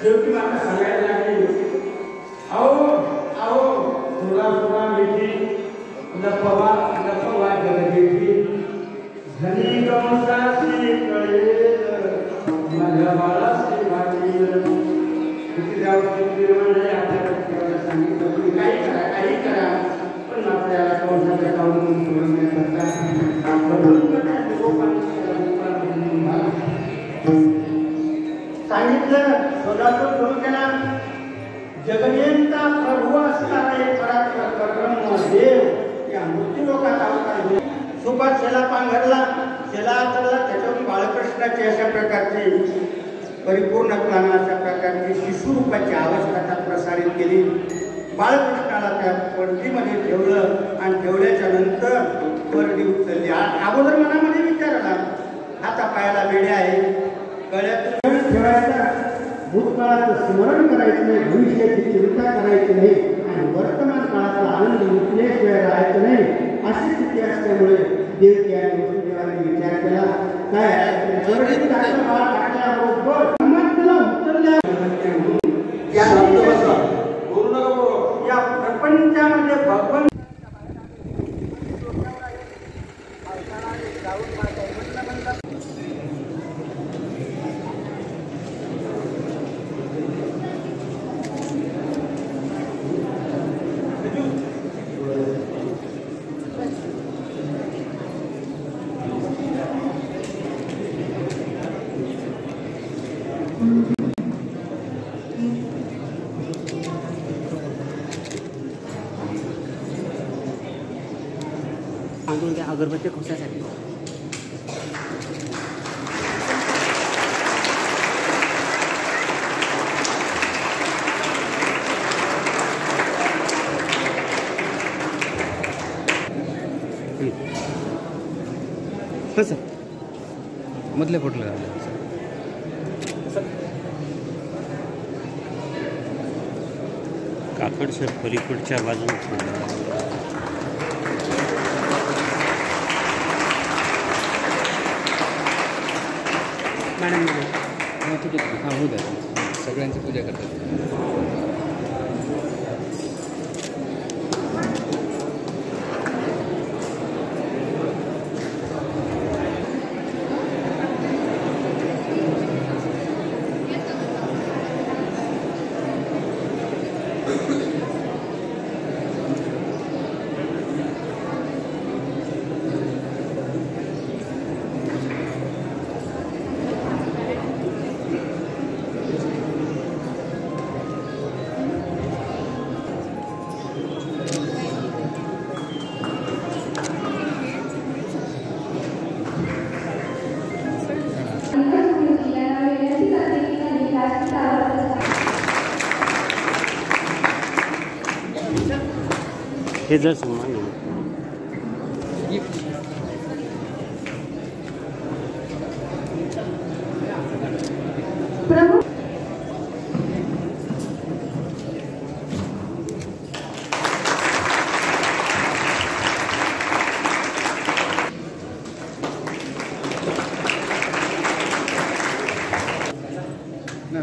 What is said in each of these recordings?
शेवटी माता सांगायला लागली, आओ आओ थोडा थोडा मिठी लपवा लपवा जगदेवी धनी कंसाची कळेल माझ्या बाळाची वाटेल. किती आपल्याला सांगितलं तुम्ही काही करा पण आपल्या कंसाच्या काढून सोडण्याकरता सांगितलं. स्वतःच सुरू केला. जगनियंता प्रभू असणारा एक पराक्रम देव या मृत्यू लोकात अवतार घेऊन सुपात शेला पांघरला, शेला आचरला. त्याच्यावरून बाळकृष्णाची अशा प्रकारची परिपूर्ण अशा प्रकारची शिशुरूपाची अवस्था प्रसारित केली. बाळकृष्णाला त्या परडीमध्ये ठेवलं आणि ठेवल्याच्या नंतर परडी उचलली. अगोदर मनामध्ये विचार आला, हातापायाला बेड्या आहे, गळ्यात ठेवायचा, भूतकाळाचं स्मरण करायचं नाही, भविष्याची चिंता करायची नाही आणि वर्तमान काळाचा आनंद लुटल्याशिवाय राहायचं नाही. अशी स्थिती असल्यामुळे देवकी आणि वसुदेवाने विचार केला, काय या प्रपंचामध्ये भगवंत अगरबत्ती खोसासाठी कसं मधल्या फोटोला काकडच्या पलीकडच्या बाजूला मॅडम ठीक आहे. हां होऊ द्या, सगळ्यांची पूजा करतात. हे जर सन्मान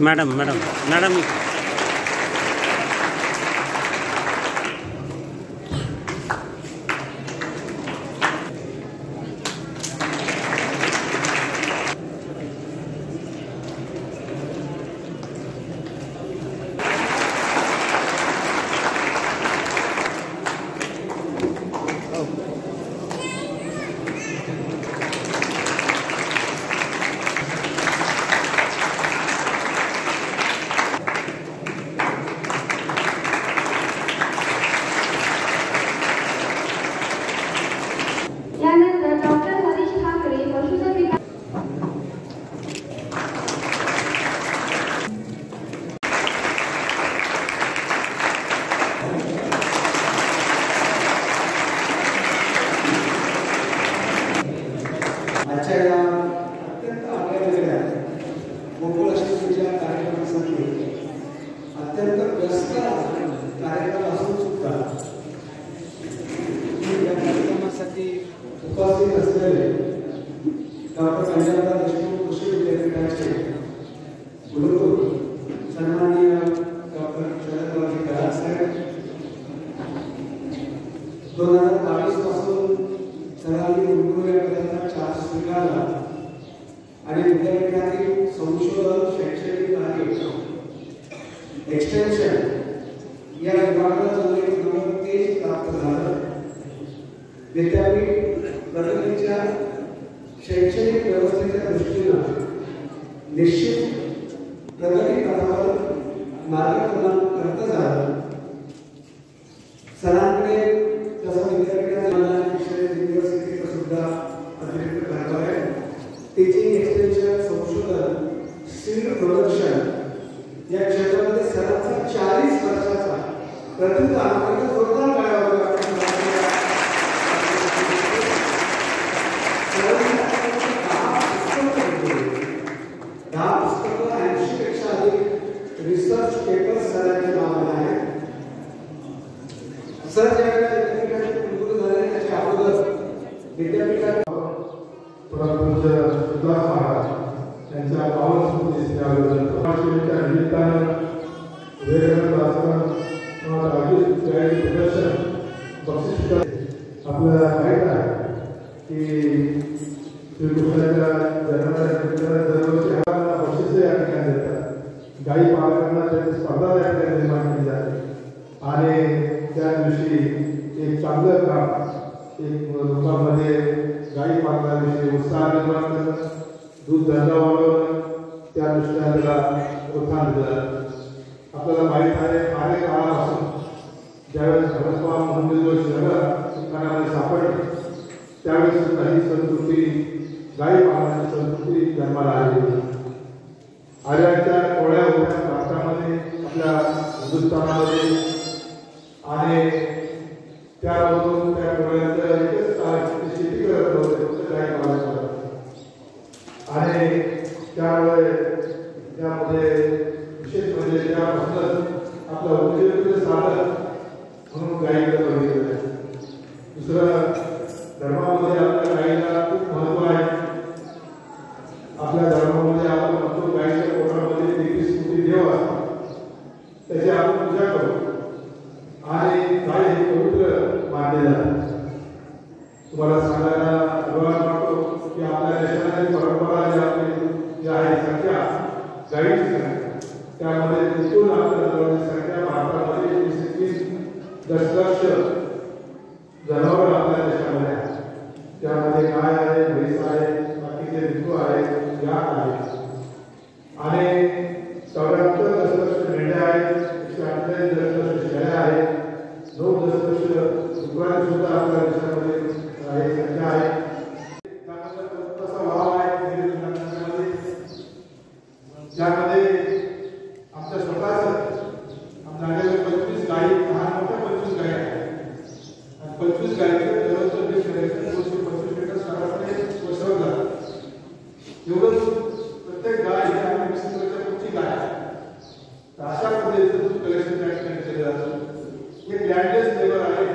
मॅडम मॅडम मॅडम उपस्थित असलेले डॉक्टर पंजाबराव देशमुख कृषी विद्यापीठाचे कुलगुरू सन्माननीय डॉक्टर शरदरावजी गडाख साहेब 2022 पासून सरांनी गुरुकुल या पदाचा चार्ज स्वीकारला आणि विद्यापीठातील संशोधन शैक्षणिक कार्य एक्सटेन्शन या विभागाला जो एक नवं तेज प्राप्त झालं. विद्यापीठ प्रगतीच्या शैक्षणिक व्यवस्थेच्या दृष्टीनं निश्चित प्रगती पथावर मार्गक्रमण करत झालं. सरांकडे तसं विद्यापीठाच्या युनिव्हर्सिटीचा सुद्धा अतिरिक्त कारभार आहे. टीचिंग एक्सटेन्शन संशोधन सीड प्रोडक्शन या क्षेत्रामध्ये सरांचा 40 वर्षाचा प्रतिभा जोरदार मिळावा. रिसर्च पेपर सरांच्या नावाने आहे. सर ज्यावेळेला विद्यापीठाचे कुलगुरू झाले त्याच्या अगोदर विद्यापीठात महाराज यांच्या पावन स्मृतीस त्यावेळेला निमित्तानं वेगवेगळ्या प्रदर्शन बक्षीस आपल्याला माहीत आहे की श्रीकृष्णाच्या जन्माच्या दरवर्षी बक्षीस या ठिकाणी देतात. गाई पालकांना त्याची स्पर्धा या ठिकाणी निर्माण केली जाते आणि त्या दिवशी एक चांगलं काम एक लोकांमध्ये गाई पालकांविषयी उत्साह निर्माण करणं, दूध धंदा वाढवणं, त्या दृष्टीने त्याला प्रोत्साहन दिलं. आपल्याला माहीत आहे अनेक काळापासून ज्यावेळेस भरतवा मंदिर शहरामध्ये सापडले त्यावेळेस काही संस्कृती गाई पालनाची संस्कृती जन्माला आली. आर्यांच्या कोळ्या होत्या भारतामध्ये आपल्या हिंदुस्थानामध्ये आणि त्यामधून त्या कोळ्यांचं एकच शेती करत होते गाई पालन करत आणि त्यामुळे त्यामध्ये विशेष म्हणजे त्यापासूनच आपलं उपजीविकेचं साधन म्हणून गाईकडे बघितलं आहे. दुसरं धर्मामध्ये आपल्या गाईला खूप महत्व आहे. आपल्या धर्मामध्ये आपण म्हणतो गाईच्या पोटामध्ये 23 कोटी देव असतात, त्याची आपण पूजा करू आणि गाय हे पवित्र मानले जाते. तुम्हाला सांगायला अभिमान वाटतो की आपल्या देशाची परंपरा जी आपली आहे संख्या गाईची संख्या त्यामध्ये एकूण आपल्या जवळची संख्या भारतामध्ये 30 दशलक्ष जनावर आपल्या देशामध्ये आहे. त्यामध्ये गाय आहे, म्हैस आहे, बाकीचे ऋतू आहे, याक आहे आणि 74 दशलक्ष मेंढ्या आहेत, 148 दशलक्ष शेळ्या आहेत, 9 दशलक्ष डुकरांची सुद्धा आपल्या देशामध्ये संख्या आहे. तसा भाव आहे ज्यामध्ये आमच्या स्वतःच आमच्याकडे 25 गाई लहान मोठ्या 25 गाई आहेत आणि 25 गाईचं दररोजचं बीज करायचं 225 लिटर सरासरी वर्षभर जातं. एवढं प्रत्येक गाय ही आम्ही 20 वर्षापूर्वीची गाय आहे. तर अशा पद्धतीचं दूध कलेक्शन त्या ठिकाणी केलं जातं. एक लँडलेस लेबर आहे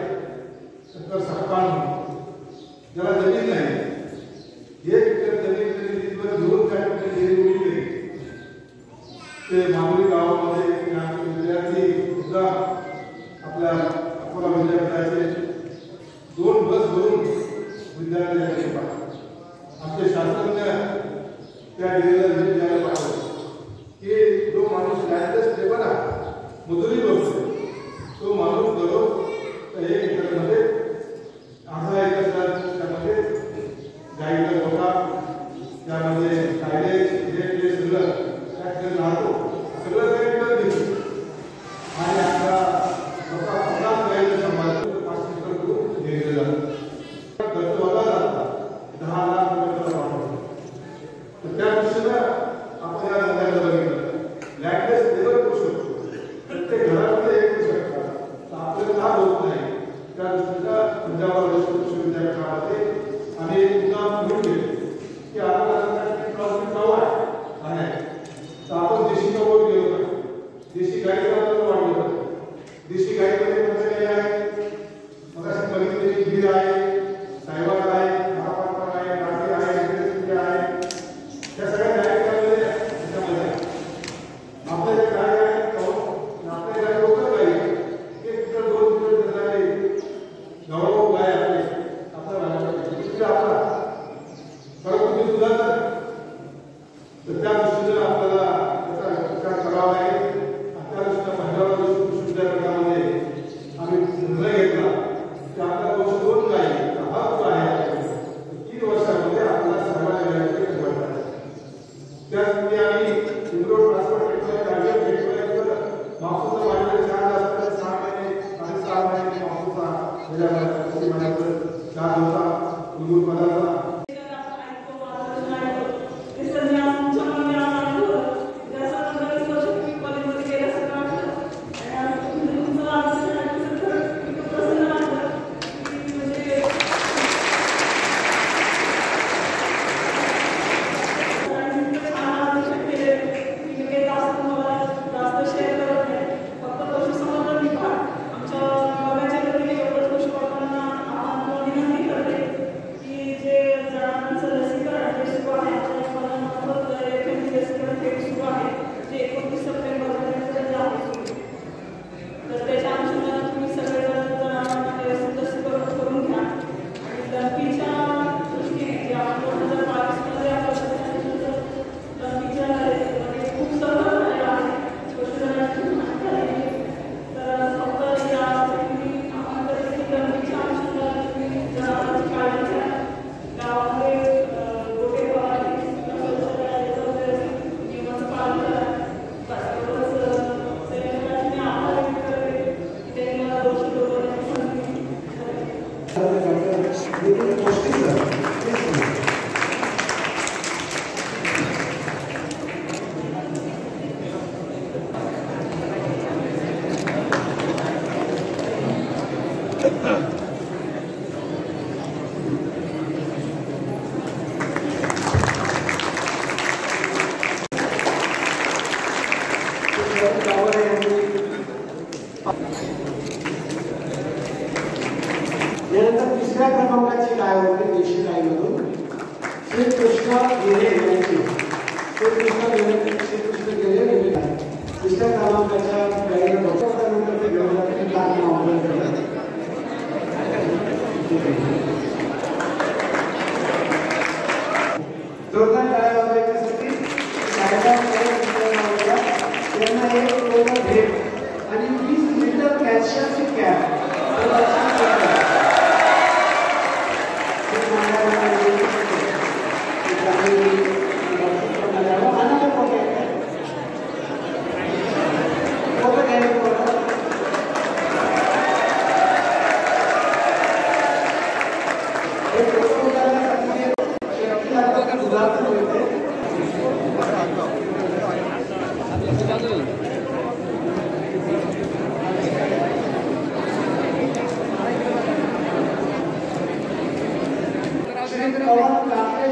शंकर सरकार ज्याला जमीन नाही, 1 एकर जमीन त्यांनी तिथवर घेऊन त्या ठिकाणी डेअरी उभी केली. ते मामुली गावामध्ये विद्यार्थी सुद्धा आपल्या अकोला विद्यापीठाचे 2 बस भरून विद्यार्थी आमचे शास्त्रज्ञ त्या डेअरीला भेट द्यायला पाठवले की जो माणूस लँडलेस लेबर आहे, मजुरी बघतो, तो माणूस दररोज 1 एकरमध्ये अर्धा एकर त्यामध्ये गाईचा गोठा त्यामध्ये कायदे हे सगळं त्या ठिकाणी राहतो, सगळं काही विकत घेतो आणि आता स्वतः 50 गाईचं सांभाळतो 5 लिटर दूध दिलं जातं. खर्चवाला जातात 10 लाख रुपये वापरतो. तर त्या दृष्टीनं आपण या धंद्याला बघितलं लँडलेस लेबर करू शकतो, प्रत्येक घरामध्ये एक करू शकतात. तर आपल्याला लाभ होत नाही. त्या दृष्टीचा पंजाबराव देशमुख कृषी विद्यापीठामध्ये आम्ही एक मुद्दा घेऊन गेलो की आपल्याला गाव आहे तर आपण देशी गाव गेलो का, देशी गाईचा आपल्याला वाढवलं. देशी गाईमध्ये कोणत्या गाई आहे, मग अशी बघितलेली गीर आहे, सायबा तुझ्या मनाचं चार होता उलगून पदार्थ यानंतर तिसऱ्या क्रमांकाची काय होते देशी गायमधून श्रीकृष्ण गेले यांची श्रीकृष्ण गेले तिसऱ्या क्रमांकाच्या गायीला डॉक्टरांनंतर ते घेऊन जाते लाख नाव जोरदार टाळ्या वाजवण्यासाठी त्यांना एक कोमल भेट आणि 20 लिटर कॅल्शियमची कॅप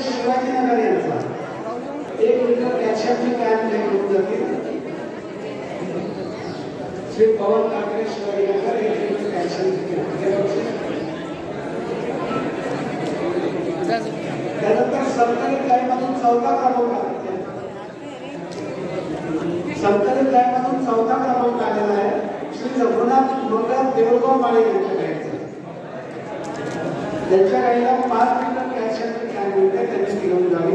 शिवाजीनगर यांचा 1 लिटर कॅल्शियमची कॅन घेऊन जातील श्री पवन काकडे शिवाजीनगर 1 लिटर कॅल्शियमची कॅन त्यानंतर संकलित गायीमधून 4था क्रमांक संकलित गायीमधून 4था क्रमांक आलेला आहे श्री रघुनाथ मंगल देवगाव माळे यांच्या गायीचा त्यांच्या गायीला 5 लिटर कॅल्शियमची कॅन मिळते त्यांनी घेऊन जावी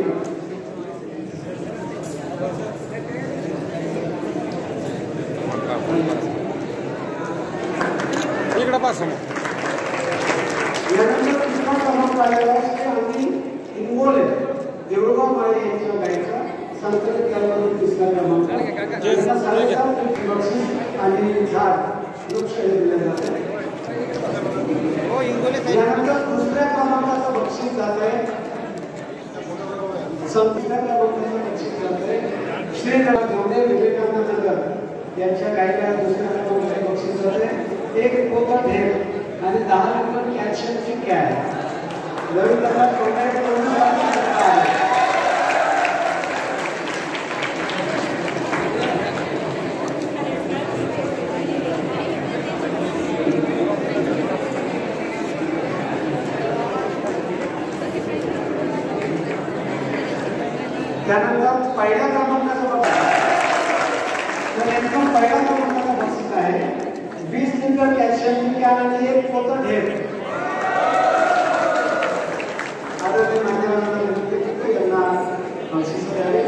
इकडे पास यानंतर तिसरा क्रमांक आलेला आहे आम्ही इंगोले देवगाव माळे यांच्या गायीचा संकलित गायीमधून तिसरा क्रमांक आणि झाड वृक्ष दिले जाते यानंतर दुसऱ्या क्रमांकाचं बक्षीस जात आहे तिसऱ्या क्रमांकाचं बक्षीस जात आहे श्री गौडे विवेकानंद नगर यांच्या गायीला दुसऱ्या क्रमांकाचं बक्षीस जाते 1 कोपर ढेप आणि 10 लिटर कॅल्शियमची कॅन रविदादा कोंडाळे त्यानंतर पहिल्या क्रमांकाचं पहिल्या क्रमांकाचा बक्षीस आहे 20 लिटर कॅल्शियमची कॅन आणि 1 कोपर ढेप आदरणीय मान्यवरांना विनंती करतो यांना बक्षीस द्यावे या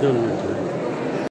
2 मिनिटं